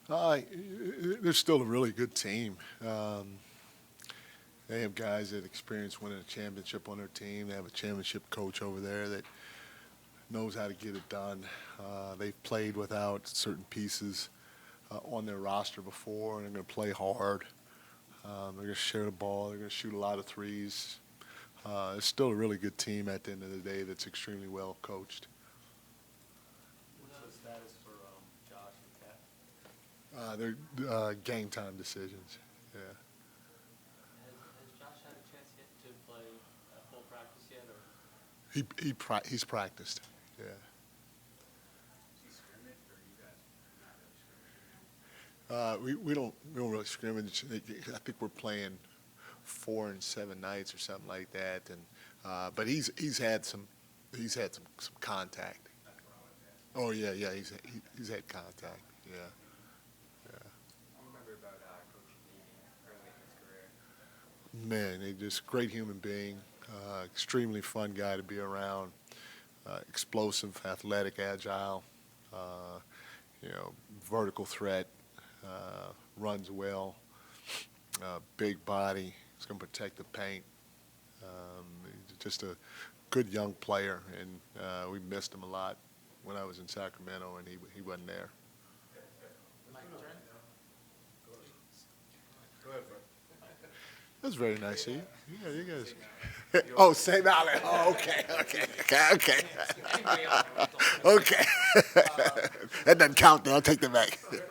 They're still a really good team. They have guys that experience winning a championship on their team. They have a championship coach over there that knows how to get it done. They've played without certain pieces on their roster before, and they're going to play hard. They're going to share the ball. They're going to shoot a lot of threes. It's still a really good team at the end of the day that's extremely well coached. What's the status for Josh and Cat? They're game time decisions. Yeah. Has Josh had a chance yet to play full practice yet, or? He's practiced. Yeah. Is he scrimmaged, or you guys not really scrimmaging? We don't really scrimmage. I think we're playing 4 and 7 nights or something like that. And but he's had some contact. That's what I wanted to ask. Oh yeah. He's had contact. Yeah. I remember about Coach leaving early in his career. Man, he's just great human being. Extremely fun guy to be around. Explosive, athletic, agile. Vertical threat. Runs well. Big body. He's going to protect the paint. He's just a good young player, and we missed him a lot when I was in Sacramento, and he wasn't there. Mike, Go ahead, Fred. That was very nice of you. Yeah, you guys. Oh, same outlet. Oh, okay. Okay. That doesn't count, though. I'll take that back. During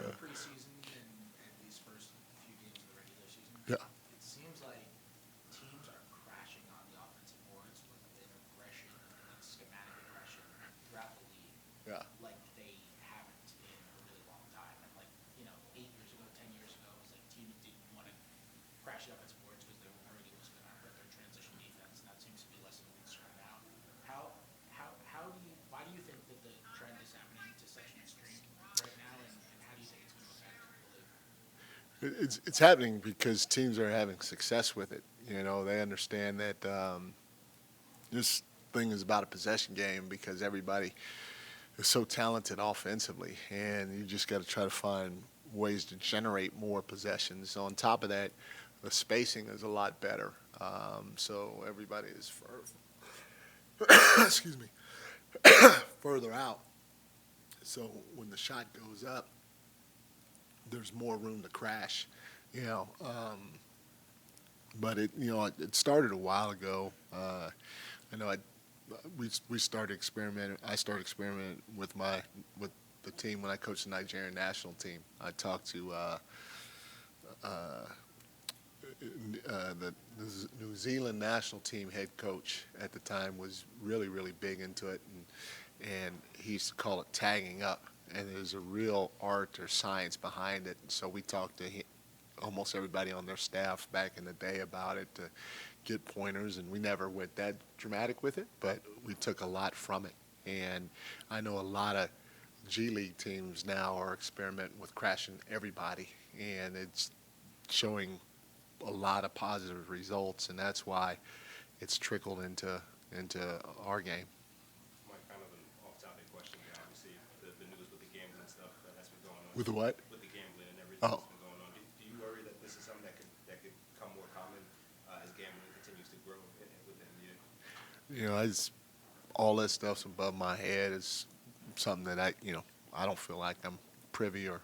the preseason and these first few games of the regular season, Yeah. it seems like teams are crashing on the offensive boards with an aggression, like schematic aggression throughout the league, Yeah. like they haven't in a really long time. And 8 years ago, 10 years ago, it was like teams didn't want to crash the offensive boards because they were worried it was going to hurt their transition defense, and that seems to be less of a concern now. Why do you think that the trend is happening to such an extreme right now, and how do you think it's going to affect the league? It's happening because teams are having success with it. They understand that this thing is about a possession game because everybody is so talented offensively, and you just got to try to find ways to generate more possessions. On top of that, the spacing is a lot better, so everybody is excuse me, further out. So when the shot goes up, there's more room to crash, But it started a while ago. I know we started experimenting. I started experimenting with the team when I coached the Nigerian national team. I talked to the New Zealand national team head coach at the time was really, really big into it, and he used to call it tagging up, and there's a real art or science behind it. So we talked to almost everybody on their staff back in the day about it to get pointers, and we never went that dramatic with it, but we took a lot from it. And I know a lot of G League teams now are experimenting with crashing everybody, and it's showing a lot of positive results, and that's why it's trickled into our game. Mike, kind of an off-topic question. Obviously, the news with the gambling stuff that's been going on. With the what? With the gambling and everything Oh. that's been going on. Do you worry that this is something that could become more common as gambling continues to grow within the All that stuff's above my head. Is something that I don't feel like I'm privy or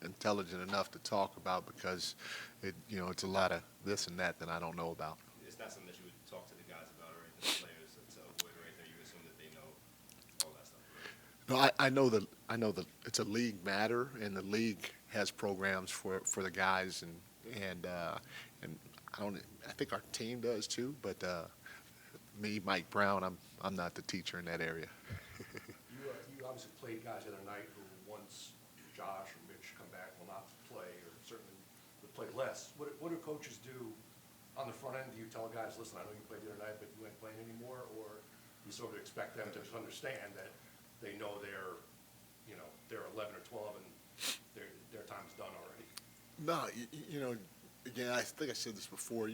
intelligent enough to talk about because it's a lot of this and that I don't know about. It's not something that you would talk to the guys about or anything, the players to avoid or anything. You assume that they know all that stuff, right? No, I know that it's a league matter, and the league has programs for the guys, and I think our team does too. But me, Mike Brown, I'm not the teacher in that area. You obviously played guys the other night who once Josh or Mitch come back will not play or certainly would play less. What do coaches do on the front end? Do you tell guys, listen, I know you played the other night, but you ain't playing anymore? Or you sort of expect them to just understand that they know they're 11 or 12 and their time's done already? No, again, I think I said this before.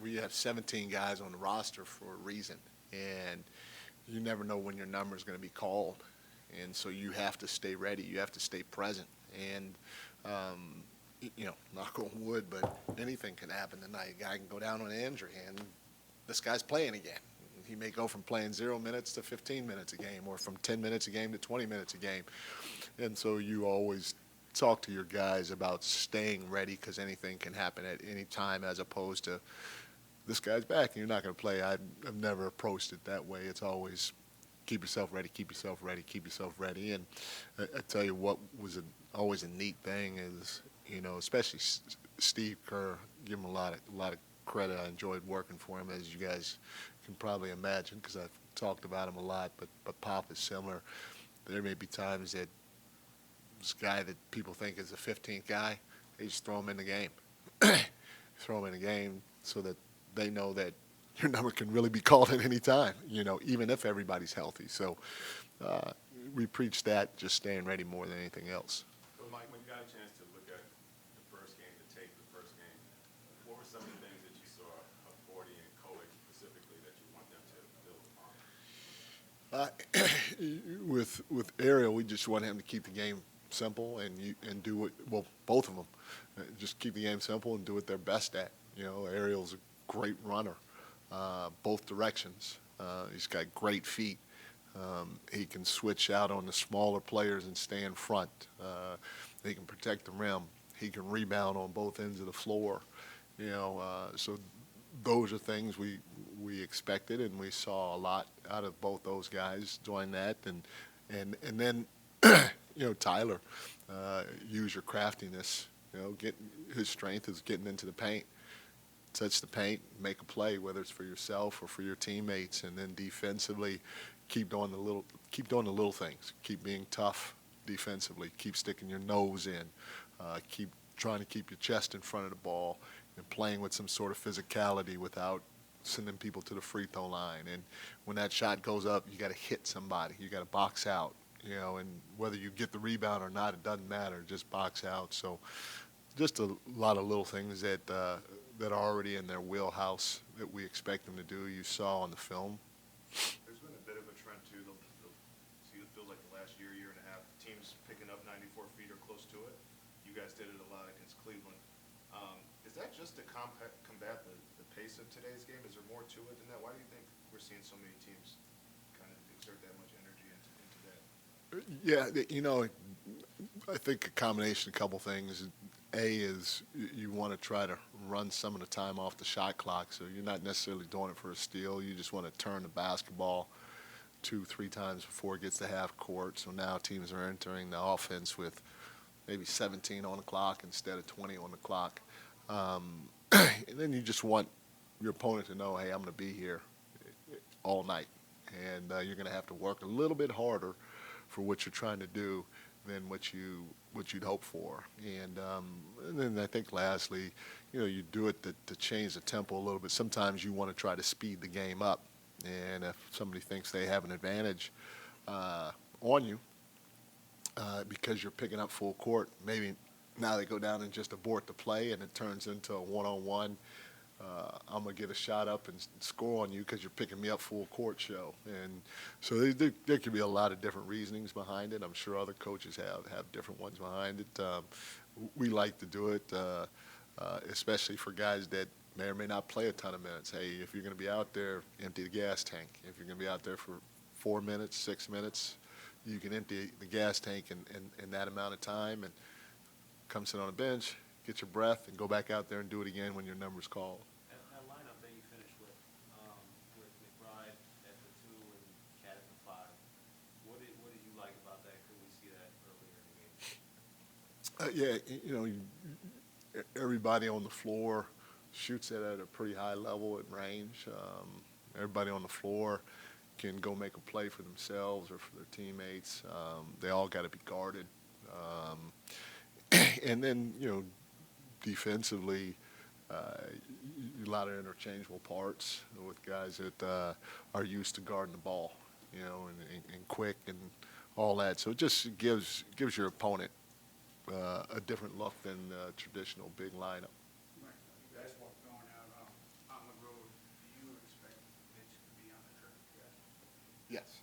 We have 17 guys on the roster for a reason, and you never know when your number is going to be called. And so you have to stay ready. You have to stay present. And, knock on wood, but anything can happen tonight. A guy can go down on an injury, and this guy's playing again. He may go from playing 0 minutes to 15 minutes a game, or from 10 minutes a game to 20 minutes a game. And so you always talk to your guys about staying ready, because anything can happen at any time, as opposed to this guy's back and you're not going to play. I've never approached it that way. It's always keep yourself ready, keep yourself ready, keep yourself ready. And I tell you what was always a neat thing is, especially Steve Kerr, give him a lot of credit. I enjoyed working for him, as you guys can probably imagine, because I've talked about him a lot, but Pop is similar. There may be times that this guy that people think is a 15th guy, they just throw him in the game. Throw him in the game so that they know that your number can really be called at any time, even if everybody's healthy. So we preach that, just staying ready more than anything else. So, Mike, when you got a chance to look at the first game, the tape, the first game, what were some of the things that you saw of Forty and Coed specifically that you want them to build upon? With Ariel, we just want him to keep the game simple and do it. Well, both of them, just keep the game simple and do what they're best at. Ariel's a great runner, both directions. He's got great feet. He can switch out on the smaller players and stay in front. He can protect the rim. He can rebound on both ends of the floor. So those are things we expected, and we saw a lot out of both those guys doing that. And then Tyler, use your craftiness. Get his strength is getting into the paint. Touch the paint, make a play, whether it's for yourself or for your teammates, and then defensively, keep doing the little things. Keep being tough defensively. Keep sticking your nose in. Keep trying to keep your chest in front of the ball, and playing with some sort of physicality without sending people to the free throw line. And when that shot goes up, you got to hit somebody. You got to box out. And whether you get the rebound or not, it doesn't matter. Just box out. So, just a lot of little things that are already in their wheelhouse that we expect them to do. You saw on the film. There's been a bit of a trend too. It feels like the last year and a half, teams picking up 94 feet or close to it. You guys did it a lot against Cleveland. Is that just to combat the pace of today's game? Is there more to it than that? Why do you think we're seeing so many teams kind of exert that much energy into that? Yeah, I think a combination, a couple things. A is you want to try to run some of the time off the shot clock, so you're not necessarily doing it for a steal. You just want to turn the basketball 2-3 times before it gets to half court. So now teams are entering the offense with maybe 17 on the clock instead of 20 on the clock. And then you just want your opponent to know, hey, I'm going to be here all night, and you're going to have to work a little bit harder for what you're trying to do than what you'd hope for. And then I think lastly, you do it to change the tempo a little bit. Sometimes you want to try to speed the game up, and if somebody thinks they have an advantage on you because you're picking up full court, maybe now they go down and just abort the play, and it turns into a one-on-one. I'm going to get a shot up and score on you because you're picking me up full court show. And so there could be a lot of different reasonings behind it. I'm sure other coaches have different ones behind it. We like to do it, especially for guys that may or may not play a ton of minutes. Hey, if you're going to be out there, empty the gas tank. If you're going to be out there for 4 minutes, 6 minutes, you can empty the gas tank in that amount of time and come sit on a bench, get your breath, and go back out there and do it again when your number's called. That lineup that you finished with McBride at the 2 and Cat at the 5, what did you like about that? Could we see that earlier in the game? Everybody on the floor shoots it at a pretty high level at range. Everybody on the floor can go make a play for themselves or for their teammates. They all got to be guarded. And then, defensively, a lot of interchangeable parts with guys that are used to guarding the ball, and quick and all that. So it just gives your opponent a different look than the traditional big lineup. You guys won't going out on the road. Do you expect Mitch to be on the trip? Yes.